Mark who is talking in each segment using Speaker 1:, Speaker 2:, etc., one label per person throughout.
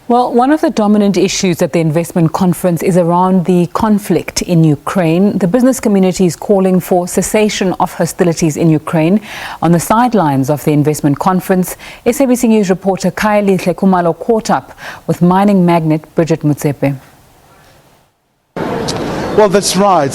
Speaker 1: Well, one of the dominant issues at the investment conference is around the conflict in Ukraine. The business community is calling for cessation of hostilities in Ukraine. On the sidelines of the investment conference, SABC News reporter Khayelihle Khumalo caught up with mining magnate Bridgette Motsepe.
Speaker 2: Well, that's right.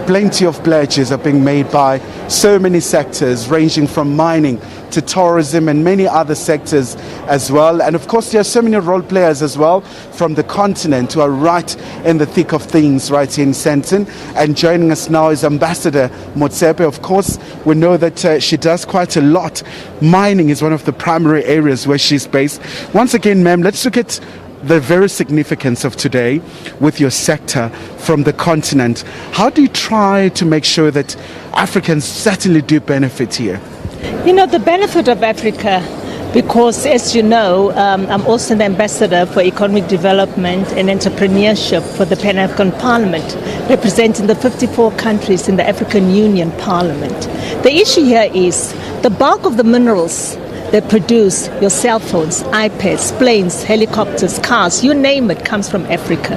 Speaker 2: Plenty of pledges are being made by so many sectors, ranging from mining to tourism and many other sectors as well. And of course, there are so many role players as well from the continent who are right in the thick of things right here in Sandton. And joining us now is Ambassador Motsepe. Of course, we know that she does quite a lot. Mining is one of the primary areas where she's based. Once again, ma'am, let's look at the very significance of today with your sector from the continent. How do you try to make sure that Africans certainly do benefit here?
Speaker 3: You know, the benefit of Africa, because as you know, I'm also the ambassador for economic development and entrepreneurship for the Pan-African Parliament, representing the 54 countries in the African Union Parliament. The issue here is the bulk of the minerals that produce your cell phones, iPads, planes, helicopters, cars, you name it, comes from Africa.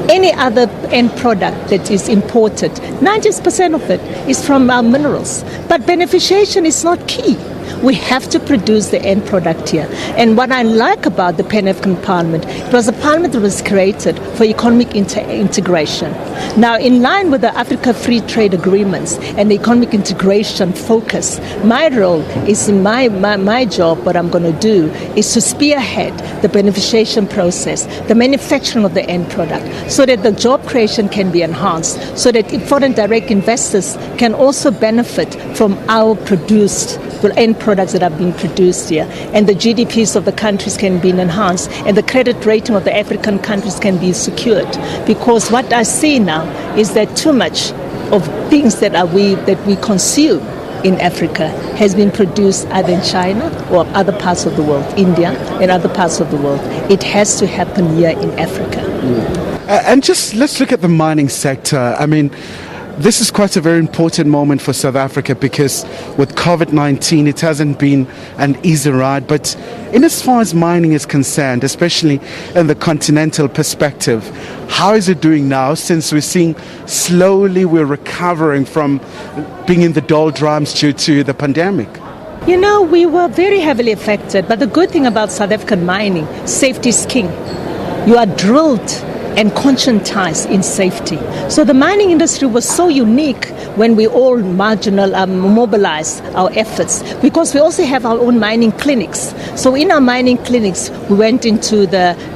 Speaker 3: Any other end product that is imported, 90% of it is from our minerals. But beneficiation is not key. We have to produce the end product here. And what I like about the Pan-African Parliament, it was a parliament that was created for economic integration. Now, in line with the Africa Free Trade Agreements and the economic integration focus, my role is in my job, what I'm going to do is to spearhead the beneficiation process, the manufacturing of the end product, so that the job creation can be enhanced, so that foreign direct investors can also benefit from our produced end products that are being produced here, and the GDPs of the countries can be enhanced, and the credit rating of the African countries can be secured. Because what I see now is that too much of things that we consume in Africa has been produced either in China or other parts of the world, India and other parts of the world. It has to happen here in Africa.
Speaker 2: And just let's look at the mining sector. I mean, this is quite a very important moment for South Africa because with COVID-19, it hasn't been an easy ride. But in as far as mining is concerned, especially in the continental perspective, how is it doing now since we're seeing slowly we're recovering from being in the doldrums due to the pandemic?
Speaker 3: You know, we were very heavily affected. But the good thing about South African mining, safety is king. You are drilled and conscientized in safety. So the mining industry was so unique when we all mobilized our efforts, because we also have our own mining clinics. So in our mining clinics, we went into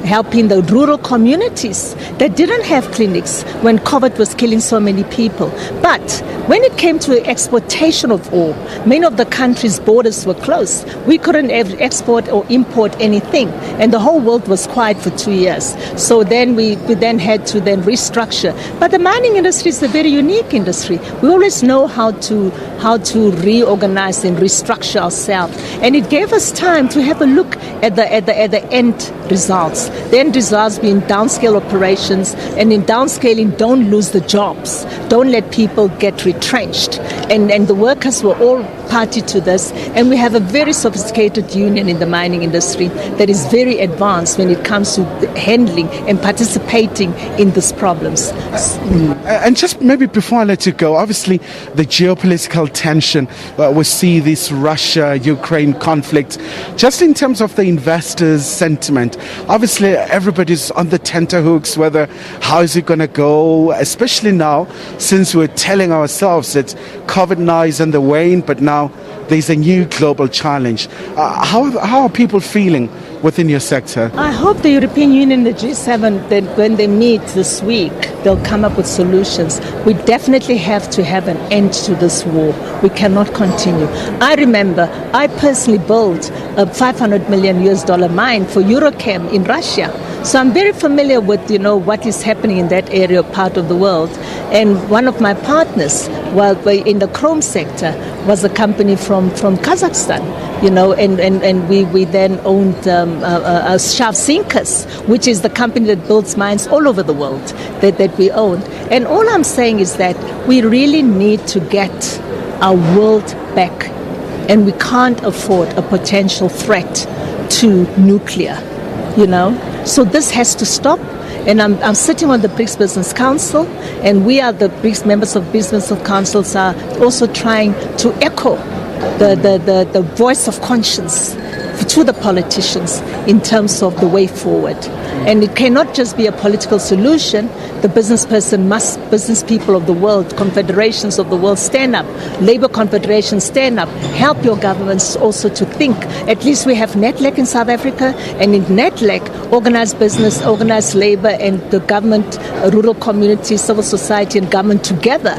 Speaker 3: helping the rural communities that didn't have clinics when COVID was killing so many people. But when it came to exportation of ore, many of the countries' borders were closed. We couldn't export or import anything, and the whole world was quiet for 2 years. So then we then had to restructure. But the mining industry is a very unique industry. We always know how to reorganize and restructure ourselves, and it gave us time to have a look at the end results. The end results being downscale operations, and in downscaling, don't lose the jobs, don't let people get retrenched, and the workers were all party to this, and we have a very sophisticated union in the mining industry that is very advanced when it comes to handling and participating in these problems.
Speaker 2: And just maybe before I let you go, obviously the geopolitical tension, we see this Russia-Ukraine conflict. Just in terms of the investors' sentiment, obviously everybody's on the tenterhooks whether how is it going to go, especially now since we're telling ourselves that COVID now is on the wane, but now there's a new global challenge. How are people feeling within your sector?
Speaker 3: I hope the European Union and the G7, that when they meet this week, they'll come up with solutions. We definitely have to have an end to this war. We cannot continue. I remember I personally built a $500 million mine for Eurochem in Russia. So I'm very familiar with, what is happening in that area, part of the world. And one of my partners, in the chrome sector, was a company from Kazakhstan, and we then owned Shaft Sinkers, which is the company that builds mines all over the world that we own. And all I'm saying is that we really need to get our world back, and we can't afford a potential threat to nuclear, So this has to stop. And I'm sitting on the BRICS Business Council, and we are the BRICS members of Business Councils are also trying to echo the voice of conscience to the politicians in terms of the way forward. And it cannot just be a political solution. The business people of the world, confederations of the world, stand up. Labor confederations, stand up. Help your governments also to think. At least we have NETLEC in South Africa, and in NETLEC, organized business, organized labor, and the government, rural community, civil society, and government together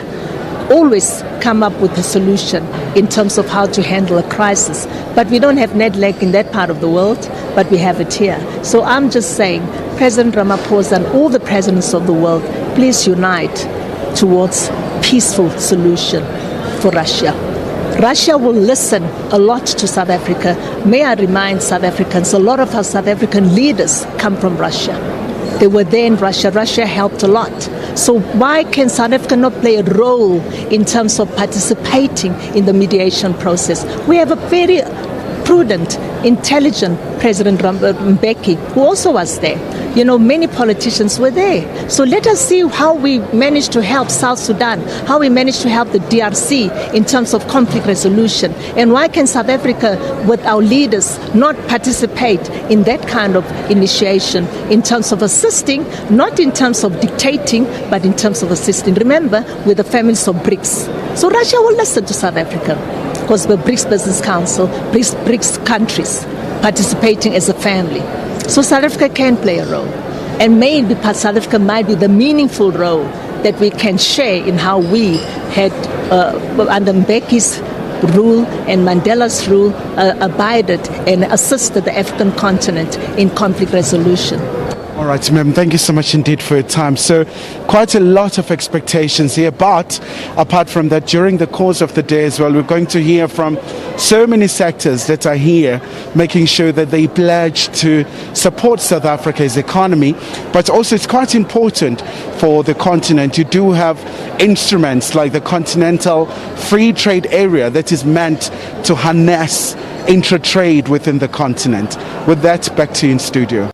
Speaker 3: always come up with a solution in terms of how to handle a crisis. But we don't have NETLEC in that part of the world, but we have it here. So I'm just saying, President Ramaphosa and all the presidents of the world, please unite towards peaceful solution for Russia. Russia will listen a lot to South Africa. May I remind South Africans, a lot of our South African leaders come from Russia. They were there in Russia. Russia helped a lot. So why can South Africa not play a role in terms of participating in the mediation process? We have a very prudent, intelligent President Mbeki, who also was there. You know, many politicians were there. So let us see how we managed to help South Sudan, how we managed to help the DRC in terms of conflict resolution. And why can South Africa, with our leaders, not participate in that kind of initiation in terms of assisting, not in terms of dictating, but in terms of assisting. Remember, we're the families of BRICS. So Russia will listen to South Africa, because we're BRICS Business Council, BRICS countries participating as a family. So South Africa can play a role. And maybe South Africa might be the meaningful role that we can share in how we had, under Mbeki's rule and Mandela's rule, abided and assisted the African continent in conflict resolution.
Speaker 2: All right, ma'am, thank you so much indeed for your time. So quite a lot of expectations here, but apart from that, during the course of the day as well, we're going to hear from so many sectors that are here, making sure that they pledge to support South Africa's economy. But also it's quite important for the continent. You do have instruments like the Continental Free Trade Area that is meant to harness intra-trade within the continent. With that, back to you in studio.